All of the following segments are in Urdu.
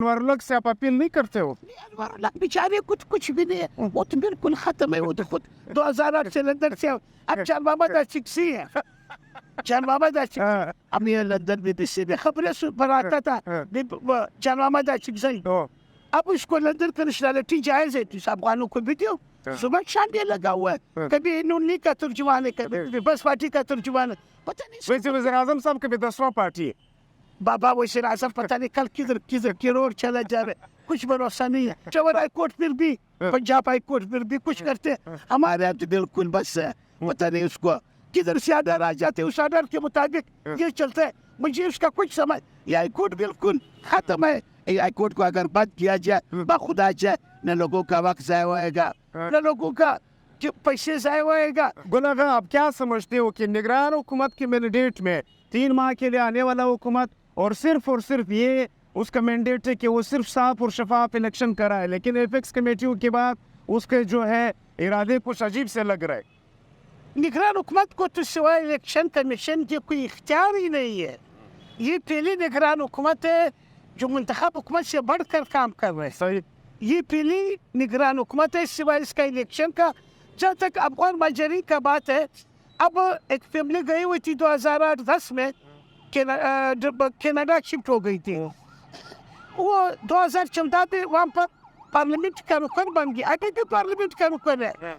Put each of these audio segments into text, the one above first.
انوار الحق سے آپ اپیل نہیں کرتے ہو؟ انوار الحق بیچارے کچھ بھی نہیں ہے، وہ تو بالکل ختم ہے، وہ تو خود 2008 سے لندن سے اب جان محمد آشقی ہے، جان محمد آشقی اب یہ لندن میں سے خبریں سن پر آتا تھا جان محمد آشقی، اب اس کو لندن کا نیشنلٹی جائز ہے، تو افغانوں کو بھی دیو، صبح شام یہ لگا ہوا ہے، کبھی نون لیگ کا ترجمان ہے، کبھی پیپلز پارٹی کا ترجمان ہے، پتہ نہیں ویسے وزیر اعظم صاحب کبھی 10واں پارٹی ہے بابا وزیر اعظم پتہ نہیں کل کدھر کروڑ چلا جا رہا ہے، کچھ بھروسہ نہیں ہے، چور ہائی کورٹ پھر بھی پنجاب ہائی کورٹ پھر بھی کچھ کرتے، ہمارے یہاں تو بالکل بس ہے، پتہ نہیں اس کو کدھر سے آرڈر آ جاتے، اس آرڈر کے مطابق یہ چلتا ہے، مجھے اس کا کچھ سمجھ، یہ ہائی کورٹ بالکل ختم ہے، یہ ہائی کورٹ کو اگر بند کیا جائے بخدا جائے، نہ لوگوں کا وقت ضائع ہوئے گا، نہ لوگوں کا پیسے ضائع ہوئے گا۔ گل آغا، آپ کیا سمجھتے ہو کہ نگران حکومت کے مینڈیٹ میں 3 ماہ کے لیے آنے والا حکومت اور صرف یہ اس کا مینڈیٹ ہے کہ وہ صرف صاف اور شفاف الیکشن کرائے، لیکن ایپیکس کمیٹیوں کے بعد اس کے جو ہے ارادے کچھ عجیب سے لگ رہا ہے؟ نگران حکومت کو تو سوائے الیکشن کمیشن کے کوئی اختیار ہی نہیں ہے، یہ پہلی نگران حکومت ہے جو منتخب حکومت سے بڑھ کر کام کر رہے ہیں، صحیح، یہ پہلی نگران حکومت ہے سوائے اس کا الیکشن کا۔ جہاں تک افغان مہاجرین کا بات ہے، اب ایک فیملی گئی ہوئی تھی 2008-10 میں کینیڈا شفٹ ہو گئی تھی، وہ 2014 میں وہاں پر پارلیمنٹ کا رکن بن گیا، ابھی بھی پارلیمنٹ کا رکن ہے۔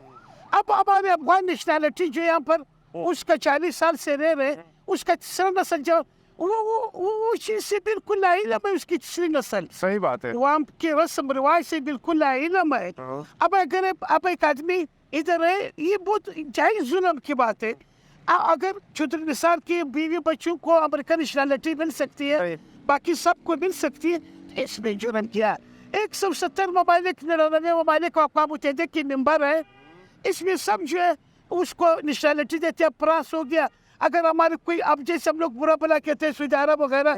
اب ہمارے افغان نیشنلٹی جو یہاں پر اس کا 40 سال سے رہ رہے، اس کا تیسرا نسل جو وہ چیز سے بالکل لا علم ہے، اس کی تیسری نسل، صحیح بات ہے، وہاں کے رسم رواج سے بالکل لا علم ہے۔ اب اگر اب ایک آدمی ادھر ہے، یہ بہت جائز ظلم کی بات ہے، اگر چودھری نثار کی بیوی بچوں کو امریکن نیشنلٹی مل سکتی ہے، باقی سب کو مل سکتی ہے، اس میں جرم کیا؟ 170 ممالک 99 ممالک اقوام متحدہ کی ممبر ہے، اس میں سب جو ہے اس کو نیشنلٹی دیتے ہیں، پراس ہو گیا۔ اگر ہمارے کوئی اب جیسے ہم لوگ برا بلا کہتے ہیں سعودی عرب وغیرہ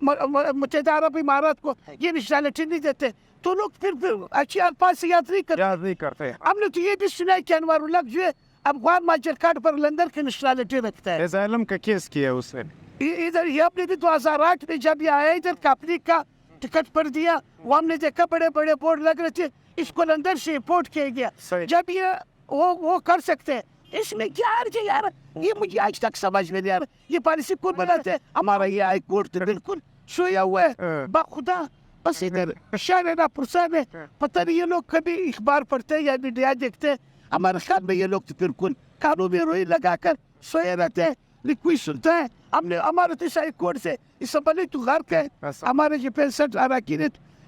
متحدہ عرب امارات کو یہ نیشنلٹی نہیں دیتے، تو لوگ پھر اچھی الفاظ سے یاد نہیں کرتے۔ ہم نے تو یہ بھی سنا ہے کہ انوار الحق جو ہے افغان مہاجر کارڈ پر لندن کی نیشنلٹی رکھتا ہے، اسائلم کا کیس کیا اس نے، ادھر یہ اپنے بھی 2008 میں جب یہ آیا ادھر کمپنی کا ٹکٹ پر دیا، وہ ہم نے دیکھا بڑے بڑے بورڈ لگ رہے تھے، اس کو لندن سے امپورٹ کیا گیا، جب یہ وہ کر سکتے ہیں، اس میں کیا عرض ہے یار؟ یہ مجھے آج تک سمجھ میں نہیں آ رہا، یہ پالیسی کون بناتے ہیں؟ ہمارا یہ ہائی کورٹ تو بالکل سویا ہوا ہے بخدا، بس ادھر شاہ پرسان ہے، پتہ نہیں یہ لوگ کبھی اخبار پڑھتے ہیں یا میڈیا دیکھتے ہیں، ہمارے خیال میں یہ لوگ تو بالکل کانوں میں روئی لگا کر سوئے رہتے ہیں، لیکن کوئی سنتا ہے؟ ہم نے ہمارے تو ہائی کورٹ سے اس سے پہلے تو غرق ہے، ہمارے جو 65 اراکین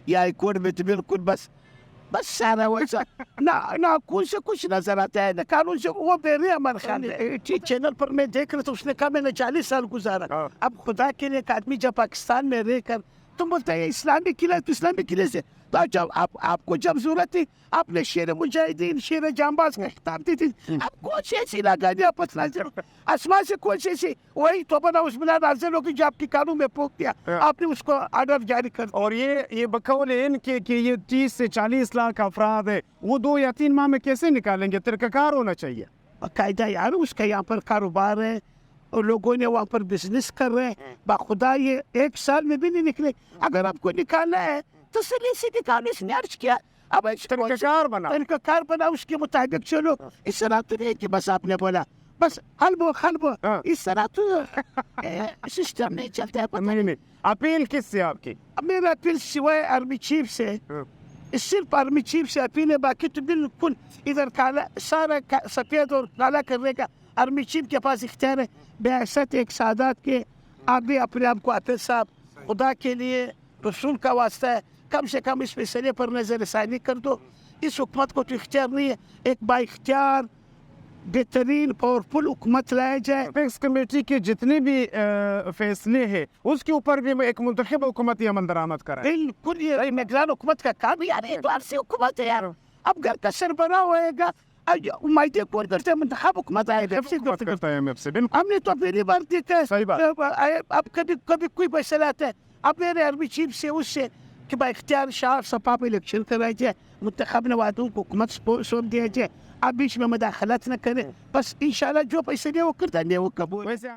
یہ ہائی کورٹ میں تو بالکل بس سارا ویسا نہ کون سے کچھ نظر آتا ہے، نہ قانون سے، وہ بے رہے ہمارے خیال میں۔ چینل پر میں دیکھ رہا تھا، اس نے کہا میں نے 40 سال گزارا، اب خدا کے لیے ایک آدمی جب پاکستان میں رہ کر تم بولتے ہیں اسلامی قلعہ، تو اسلامی قلعے سے تو جب آپ کو جب ضرورت تھی آپ نے شیر مجاہدین شیر جانباز کا خطاب دی تھی، اب کون سی ایسی لگانی آپس نازل آسمان سے کون سی ایسی وہی تو بنا اس بلا نازل ہوگی جو آپ کی قانون میں پھونک دیا، آپ نے اس کو آرڈر جاری کر دیا۔ اور یہ بقول ان کے کہ یہ 30 سے 40 لاکھ افراد ہے، وہ 2 یا 3 ماہ میں کیسے نکالیں گے؟ طریقہ کار ہونا چاہیے باقاعدہ یار، اس کا یہاں پر کاروبار ہے اور لوگوں نے وہاں پر بزنس کر رہے ہیں، باخدا یہ 1 سال میں بھی نہیں نکلے، اگر آپ کو نکالنا ہے تسلی سے نکالنے، اس نے عرض کیا اب طریقہ کار بنا، اس کے مطابق چلو، اس طرح تو نہیں کہ بس آپ نے بولا بس حلب اس طرح تو سسٹم نہیں چلتا ہے۔ نہیں، اپیل کس سے آپ کی؟ میرا اپیل سوائے آرمی چیف سے، صرف آرمی چیف سے اپیل ہے، باقی تو بالکل ادھر کالا سارا سفید اور کالا کرنے کا آرمی چیف کے پاس اختیار ہے، بیاست ایک سادات کے۔ آپ بھی اپنے آپ کو حافظ صاحب خدا کے لیے رسول کا واسطہ ہے کم سے کم اس مسئلے پر نظر ثانی کر دو، اس حکومت کو تو اختیار نہیں ہے، ایک با اختیار بہترین پاورفل حکومت لایا جائے۔ ایپیکس کمیٹی کے جتنے بھی فیصلے ہیں اس کے اوپر بھی ایک منتخب حکومت یہ عمل درآمد کرائے، بالکل یہ نگران حکومت کا کام یار ہے، اتوار سے حکومت ہے یار، اب گھر کا سربراہ ہوئے گا، مائدے کون کرتے ہیں؟ منتخب حکومت آئے گا، ہم نے تو پہلی بار دیکھا ہے، اب کبھی کوئی فیصلہ آتا ہے، اب میرے آرمی چیف سے اس سے کہ با اختیار شاف شفاف الیکشن کرایا جائے، منتخب نوادوں کو حکومت سونپ دیا جائے، آپ بیچ میں مداخلت نہ کریں، بس انشاءاللہ جو فیصلے وہ کرتا ہے وہ قبول۔